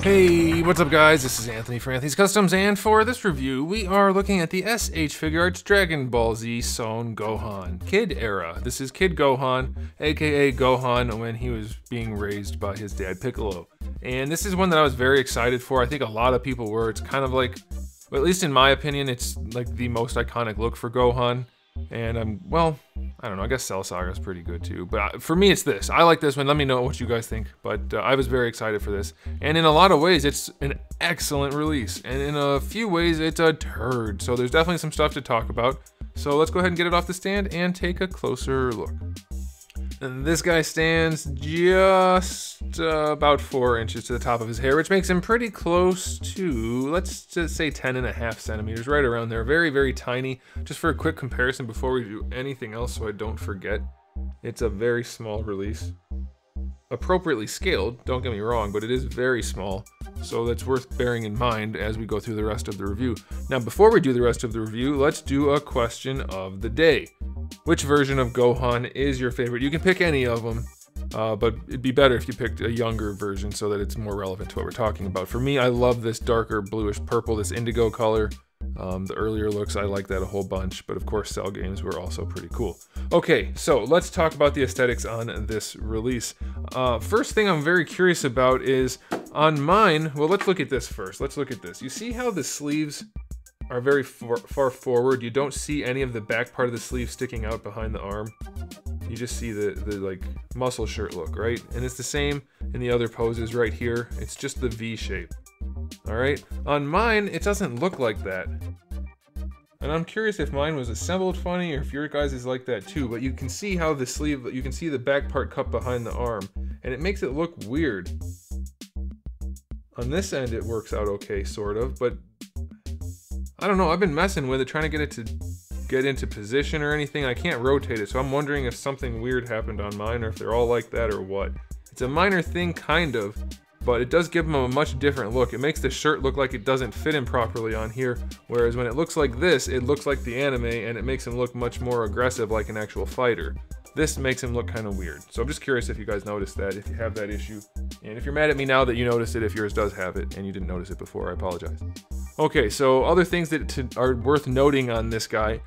Hey, what's up guys? This is Anthony from Anthony's Customs, and for this review, we are looking at the SH Figuarts Dragon Ball Z Son Gohan Kid era. This is Kid Gohan, aka Gohan when he was being raised by his dad Piccolo. And this is one that I was very excited for. I think a lot of people were. It's kind of like, well, at least in my opinion, it's like the most iconic look for Gohan. And well, I don't know, I guess Cell Saga is pretty good too. But for me, it's this. I like this one. Let me know what you guys think. But I was very excited for this. And in a lot of ways, it's an excellent release. And in a few ways, it's a turd. So there's definitely some stuff to talk about. So let's go ahead and get it off the stand and take a closer look. And this guy stands just about 4 inches to the top of his hair, which makes him pretty close to, let's just say 10.5 centimeters, right around there. Very, very tiny. Just for a quick comparison before we do anything else so I don't forget, it's a very small release. Appropriately scaled, don't get me wrong, but it is very small. So that's worth bearing in mind as we go through the rest of the review. Now, before we do the rest of the review, let's do a question of the day. Which version of Gohan is your favorite? You can pick any of them, but it'd be better if you picked a younger version so that it's more relevant to what we're talking about. For me, I love this darker bluish purple, this indigo color. The earlier looks, I like that a whole bunch, but of course Cell games were also pretty cool. Okay, so let's talk about the aesthetics on this release. First thing I'm very curious about is on mine, well, let's look at this first. Let's look at this. You see how the sleeves are very far forward? You don't see any of the back part of the sleeve sticking out behind the arm. You just see the like muscle shirt look, right? And it's the same in the other poses right here. It's just the V shape. All right, on mine, it doesn't look like that. And I'm curious if mine was assembled funny or if your guys is like that too, but you can see how the sleeve, you can see the back part cut behind the arm, and it makes it look weird. On this end, it works out okay, sort of, but I don't know, I've been messing with it, trying to get it to get into position or anything. I can't rotate it, so I'm wondering if something weird happened on mine or if they're all like that or what. It's a minor thing, kind of, but it does give him a much different look. It makes the shirt look like it doesn't fit him properly on here, whereas when it looks like this, it looks like the anime, and it makes him look much more aggressive like an actual fighter. This makes him look kind of weird. So I'm just curious if you guys noticed that, if you have that issue. And if you're mad at me now that you noticed it, if yours does have it, and you didn't notice it before, I apologize. Okay, so other things that are worth noting on this guy.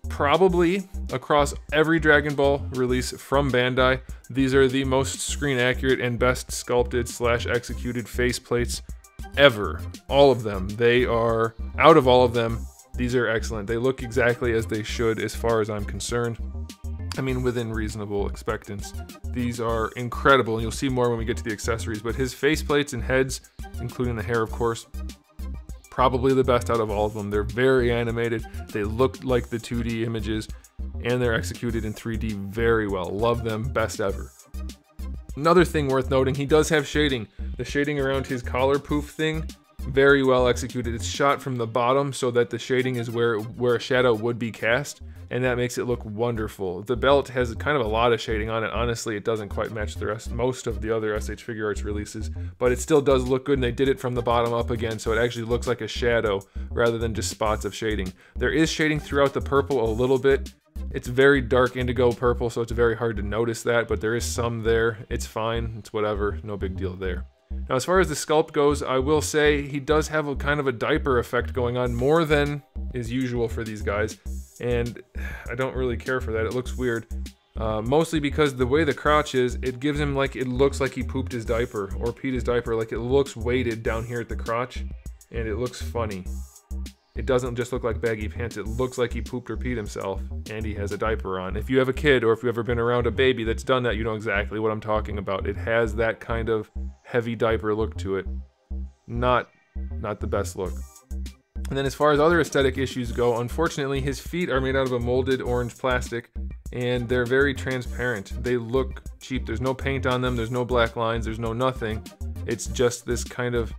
Probably across every Dragon Ball release from Bandai, these are the most screen accurate and best sculpted / executed faceplates ever. All of them. They are, out of all of them, these are excellent. They look exactly as they should as far as I'm concerned. I mean, within reasonable expectance. These are incredible, and you'll see more when we get to the accessories, but his faceplates and heads, including the hair of course, probably the best out of all of them. They're very animated, they look like the 2D images, and they're executed in 3D very well. Love them, best ever. Another thing worth noting, he does have shading. The shading around his collar poof thing, very well executed. It's shot from the bottom so that the shading is where a shadow would be cast, and that makes it look wonderful. The belt has kind of a lot of shading on it. Honestly, it doesn't quite match the rest, most of the other SH Figuarts releases, but it still does look good, and they did it from the bottom up again, so it actually looks like a shadow rather than just spots of shading. There is shading throughout the purple a little bit. It's very dark indigo purple, so it's very hard to notice that, but there is some there. It's fine, it's whatever, no big deal there. Now, as far as the sculpt goes, I will say he does have a kind of a diaper effect going on, more than is usual for these guys, and I don't really care for that. It looks weird, mostly because the way the crotch is, it gives him like, it looks like he pooped his diaper or peed his diaper. Like, it looks weighted down here at the crotch, and it looks funny. It doesn't just look like baggy pants, it looks like he pooped or peed himself, and he has a diaper on. If you have a kid, or if you've ever been around a baby that's done that, you know exactly what I'm talking about. It has that kind of heavy diaper look to it. Not the best look. And then as far as other aesthetic issues go, unfortunately his feet are made out of a molded orange plastic, and they're very transparent. They look cheap. There's no paint on them, there's no black lines, there's no nothing. It's just this kind of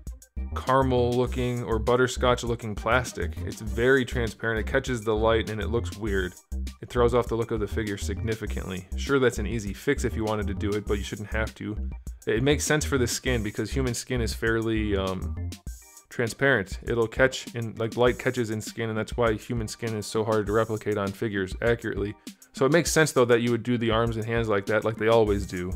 caramel looking or butterscotch looking plastic. It's very transparent, it catches the light, and it looks weird. It throws off the look of the figure significantly. Sure, that's an easy fix if you wanted to do it, but you shouldn't have to. It makes sense for the skin because human skin is fairly transparent. It'll catch in, like light catches in skin, and that's why human skin is so hard to replicate on figures accurately. So it makes sense though that you would do the arms and hands like that, like they always do.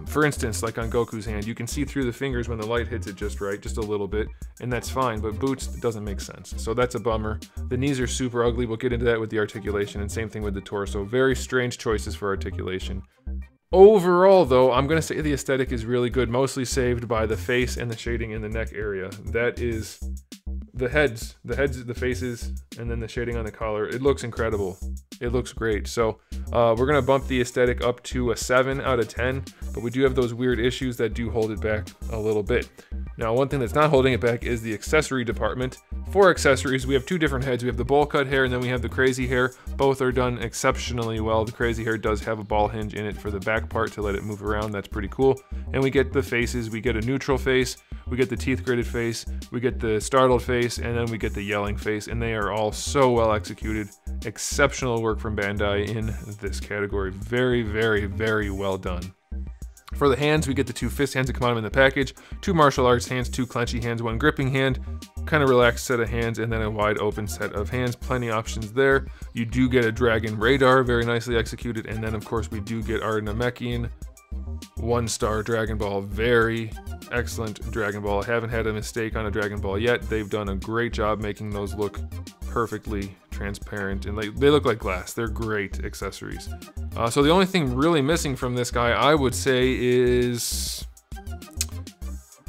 For instance, like on Goku's hand, you can see through the fingers when the light hits it just right, just a little bit, and that's fine, but Boots, it doesn't make sense. So that's a bummer. The knees are super ugly. We'll get into that with the articulation, and same thing with the torso. Very strange choices for articulation. Overall, though, I'm going to say the aesthetic is really good, mostly saved by the face and the shading in the neck area. That is the heads, the faces, and then the shading on the collar. It looks incredible. It looks great. So we're going to bump the aesthetic up to a 7 out of 10, but we do have those weird issues that do hold it back a little bit. Now, one thing that's not holding it back is the accessory department. For accessories, we have two different heads. We have the bowl cut hair and then we have the crazy hair. Both are done exceptionally well. The crazy hair does have a ball hinge in it for the back part to let it move around. That's pretty cool. And we get the faces. We get a neutral face, we get the teeth gritted face, we get the startled face, and then we get the yelling face. And they are all so well executed. Exceptional work from Bandai in this category. Very, very, very well done. For the hands, we get the two fist hands that come out in the package, two martial arts hands, two clenchy hands, one gripping hand, kind of relaxed set of hands, and then a wide open set of hands. Plenty options there. You do get a dragon radar, very nicely executed, and then of course we do get our Namekian 1-star Dragon Ball. Very excellent Dragon Ball. I haven't had a mistake on a Dragon Ball yet. They've done a great job making those look perfectly transparent, and they look like glass. They're great accessories. So the only thing really missing from this guy, I would say, is,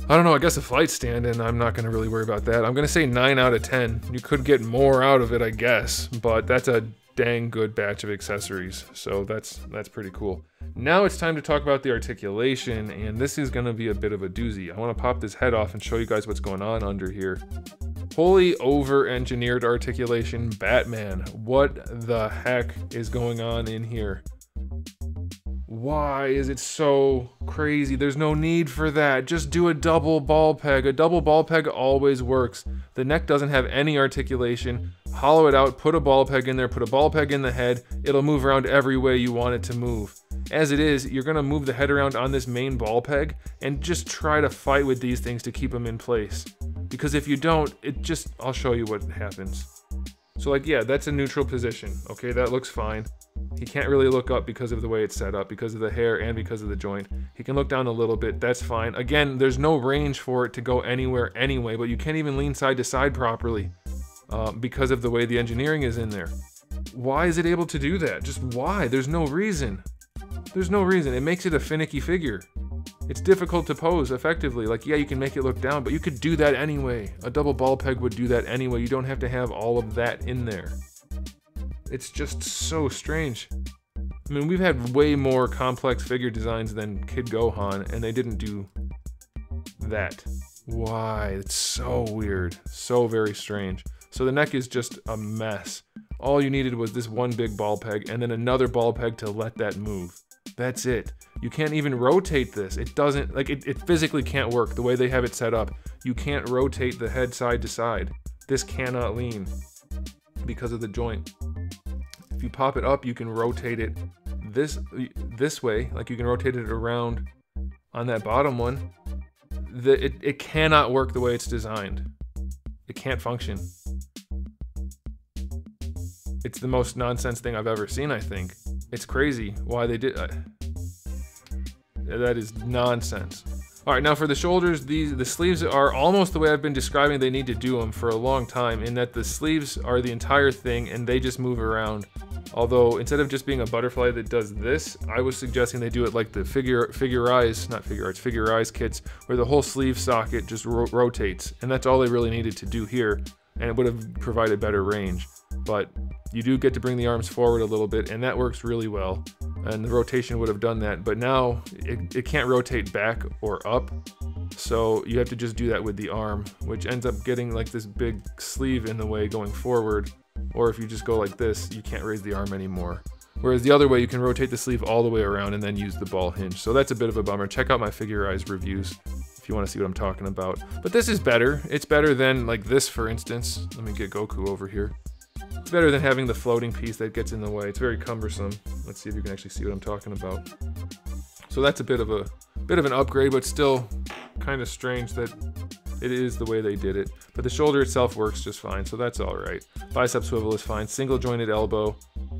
I don't know, I guess a flight stand, and I'm not going to really worry about that. I'm going to say 9 out of 10. You could get more out of it, I guess, but that's a dang good batch of accessories, so that's pretty cool. Now it's time to talk about the articulation, and this is going to be a bit of a doozy. I want to pop this head off and show you guys what's going on under here. Holy over-engineered articulation Batman. What the heck is going on in here? Why is it so crazy? There's no need for that. Just do a double ball peg. A double ball peg always works. The neck doesn't have any articulation. Hollow it out, put a ball peg in there, put a ball peg in the head. It'll move around every way you want it to move. As it is, you're gonna move the head around on this main ball peg and just try to fight with these things to keep them in place. Because if you don't, I'll show you what happens. So like, yeah, that's a neutral position. Okay, that looks fine. He can't really look up because of the way it's set up, because of the hair and because of the joint. He can look down a little bit, that's fine. Again, there's no range for it to go anywhere anyway, but you can't even lean side to side properly because of the way the engineering is in there. Why is it able to do that? Just why? There's no reason. There's no reason. It makes it a finicky figure. It's difficult to pose effectively. Like, yeah, you can make it look down, but you could do that anyway. A double ball peg would do that anyway. You don't have to have all of that in there. It's just so strange. I mean, we've had way more complex figure designs than Kid Gohan, and they didn't do that. Why? It's so weird. So very strange. So the neck is just a mess. All you needed was this one big ball peg and then another ball peg to let that move. That's it. You can't even rotate this. It doesn't, like, it physically can't work the way they have it set up. You can't rotate the head side to side. This cannot lean because of the joint. If you pop it up, you can rotate it this way, like you can rotate it around on that bottom one. It cannot work the way it's designed. It can't function. It's the most nonsense thing I've ever seen, I think. It's crazy why they did that is nonsense. All right, now for the shoulders, the sleeves are almost the way I've been describing they need to do them for a long time, in that the sleeves are the entire thing and they just move around. Although instead of just being a butterfly that does this, I was suggesting they do it like the Figuarts kits, where the whole sleeve socket just rotates, and that's all they really needed to do here, and it would have provided better range. But you do get to bring the arms forward a little bit, and that works really well, and the rotation would have done that. But now it can't rotate back or up, so you have to just do that with the arm, which ends up getting like this big sleeve in the way going forward. Or if you just go like this, you can't raise the arm anymore. Whereas the other way, you can rotate the sleeve all the way around and then use the ball hinge. So that's a bit of a bummer. Check out my Figuarts reviews if you want to see what I'm talking about. But this is better. It's better than like this, for instance. Let me get Goku over here. It's better than having the floating piece that gets in the way. It's very cumbersome. Let's see if you can actually see what I'm talking about. So that's a bit of an upgrade, but still kind of strange that it is the way they did it. But the shoulder itself works just fine, so that's all right. Bicep swivel is fine. Single jointed elbow.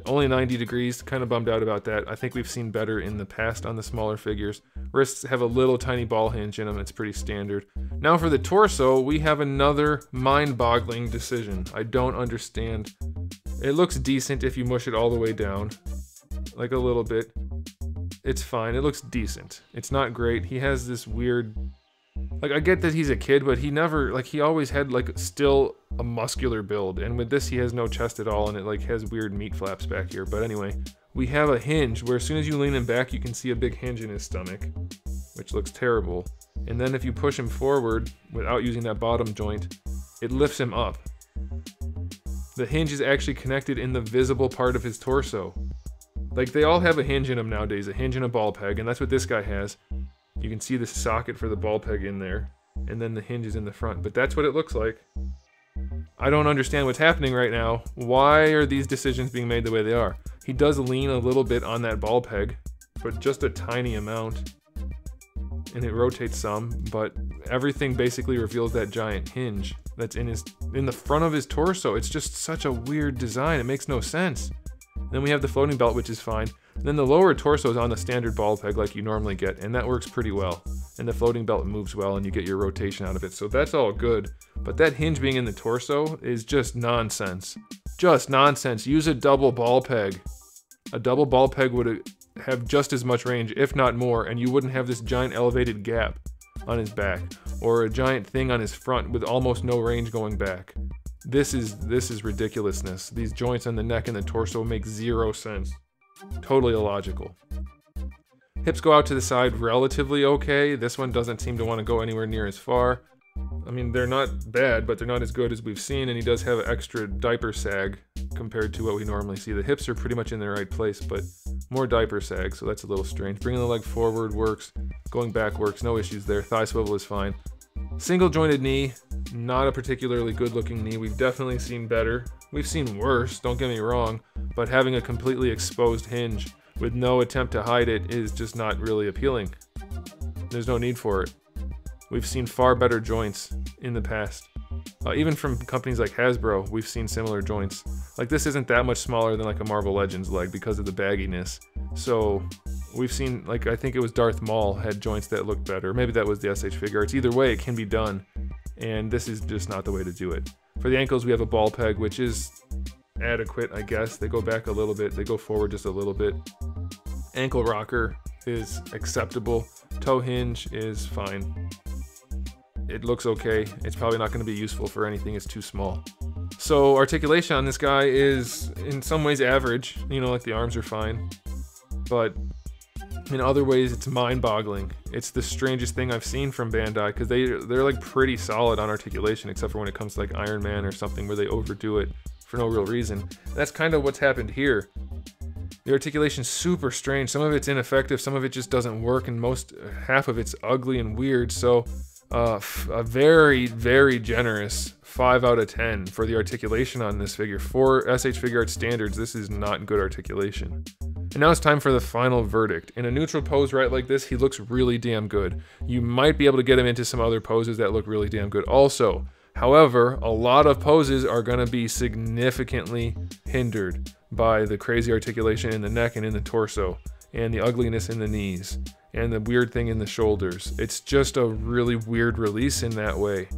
Only 90 degrees, kind of bummed out about that. I think we've seen better in the past on the smaller figures. Wrists have a little tiny ball hinge in them, it's pretty standard. Now for the torso, we have another mind-boggling decision. I don't understand. It looks decent if you mush it all the way down, like a little bit. It's fine, it looks decent. It's not great. He has this weird, like, I get that he's a kid, but he never, like, he always had, like, still a muscular build, and with this he has no chest at all, and it, like, has weird meat flaps back here. But anyway, we have a hinge where as soon as you lean him back, you can see a big hinge in his stomach, which looks terrible. And then if you push him forward without using that bottom joint, it lifts him up. The hinge is actually connected in the visible part of his torso. Like, they all have a hinge in them nowadays, a hinge and a ball peg, and that's what this guy has. You can see the socket for the ball peg in there, and then the hinge is in the front, but that's what it looks like. I don't understand what's happening right now. Why are these decisions being made the way they are? He does lean a little bit on that ball peg, but just a tiny amount, and it rotates some, but everything basically reveals that giant hinge that's in the front of his torso. It's just such a weird design, it makes no sense. Then we have the floating belt, which is fine. Then the lower torso is on the standard ball peg like you normally get, and that works pretty well. And the floating belt moves well, and you get your rotation out of it, so that's all good. But that hinge being in the torso is just nonsense. Just nonsense. Use a double ball peg. A double ball peg would have just as much range, if not more, and you wouldn't have this giant elevated gap on his back, or a giant thing on his front with almost no range going back. This is ridiculousness. These joints on the neck and the torso make zero sense. Totally illogical. Hips go out to the side relatively okay. This one doesn't seem to want to go anywhere near as far. I mean, they're not bad, but they're not as good as we've seen, and he does have an extra diaper sag compared to what we normally see. The hips are pretty much in the right place, but more diaper sag, so that's a little strange. Bringing the leg forward works. Going back works. No issues there. Thigh swivel is fine. Single jointed knee, not a particularly good looking knee. We've definitely seen better. We've seen worse, don't get me wrong, but having a completely exposed hinge with no attempt to hide it is just not really appealing. There's no need for it. We've seen far better joints in the past. Even from companies like Hasbro, we've seen similar joints. Like, this isn't that much smaller than like a Marvel Legends leg because of the bagginess. So we've seen, like, I think it was Darth Maul had joints that looked better. Maybe that was the SH Figuarts. Either way, it can be done, and this is just not the way to do it. For the ankles, we have a ball peg, which is adequate, I guess. They go back a little bit, they go forward just a little bit. Ankle rocker is acceptable. Toe hinge is fine. It looks okay. It's probably not going to be useful for anything, it's too small. So articulation on this guy is in some ways average, you know, like the arms are fine, but in other ways it's mind-boggling. It's the strangest thing I've seen from Bandai, because they're like pretty solid on articulation, except for when it comes to like Iron Man or something where they overdo it for no real reason. That's kind of what's happened here. The articulation's super strange. Some of it's ineffective, some of it just doesn't work, and half of it's ugly and weird. So a very, very generous 5 out of 10 for the articulation on this figure. For SH Figuarts standards, this is not good articulation. And now it's time for the final verdict. In a neutral pose right like this, he looks really damn good. You might be able to get him into some other poses that look really damn good also. However, a lot of poses are going to be significantly hindered by the crazy articulation in the neck and in the torso, and the ugliness in the knees, and the weird thing in the shoulders. It's just a really weird release in that way.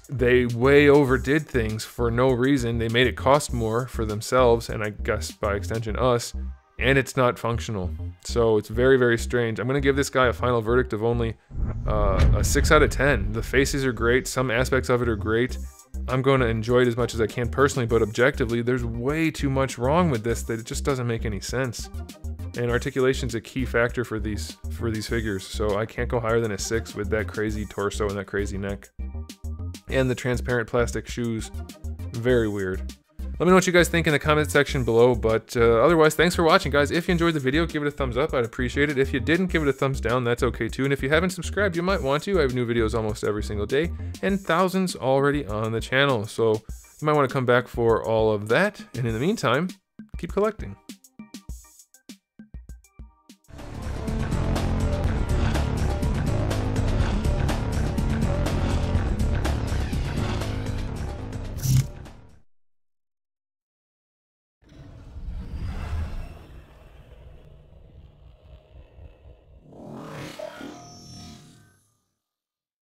They way overdid things for no reason. They made it cost more for themselves, and I guess by extension us, and it's not functional. So it's very, very strange. I'm gonna give this guy a final verdict of only a 6 out of 10. The faces are great, some aspects of it are great. I'm going to enjoy it as much as I can personally, but objectively, there's way too much wrong with this that it just doesn't make any sense. And articulation's a key factor for these figures, so I can't go higher than a 6 with that crazy torso and that crazy neck. And the transparent plastic shoes, very weird. Let me know what you guys think in the comment section below, but otherwise, thanks for watching, guys. If you enjoyed the video, give it a thumbs up, I'd appreciate it. If you didn't, give it a thumbs down, that's okay too. And if you haven't subscribed, you might want to. I have new videos almost every single day, and thousands already on the channel, so you might want to come back for all of that. And in the meantime, keep collecting.